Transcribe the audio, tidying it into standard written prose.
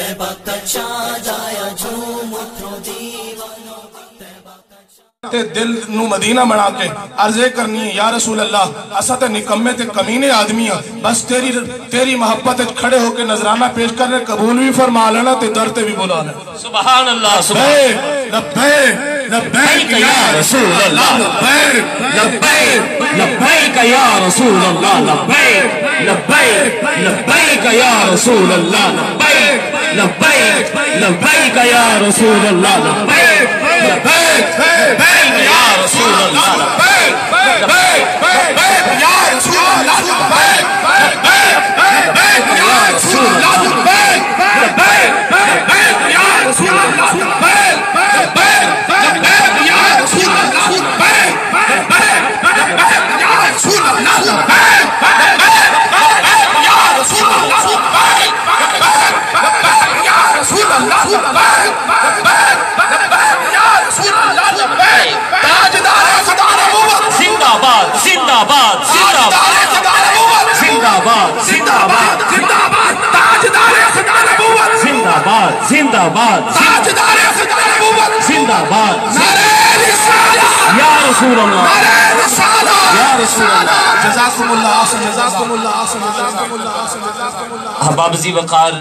تیبہ کچا جایا جھوم اٹھو دیوانو دل نو مدینہ بنا کے عرضے کرنی ہے یا رسول اللہ اسا تے نکمے تے کمینے آدمی ہیں بس تیری محبت کھڑے ہو کے نظرانہ پیش کرنے قبول بھی فرما لینا تے در تے بھی بلا لینا سبحان اللہ لبیک لبیک لبیک یا رسول اللہ لبیک لبیک لبیک یا رسول اللہ لبیک لبیک لبیک یا رسول اللہ لبیک لبیک لبیک یا رسول اللہ لبیک لبیک لبیک یا رسول اللہ لبیک لبیک یا رسول اللہ لبیک لبیک یا رسول اللہ لبیک لبیک یا رسول اللہ لبیک لبیک یا رسول اللہ لبیک لبیک یا رسول اللہ لبیک یا رسول اللہ لبیک یا رسول اللہ لبیک یا رسول اللہ لبیک تاجدار خدا نبوت زندہ باد زندہ باد زندہ باد زندہ باد زندہ باد زندہ باد تاجدار خدا نبوت زندہ باد زندہ باد تاجدار خدا نبوت زندہ باد نعرہ رسالت یا رسول اللہ نعرہ رسالت یا رسول اللہ جزاکم اللہ آسن جزاکم اللہ آسن جزاکم اللہ آسن جزاکم اللہ احباب ذی وقار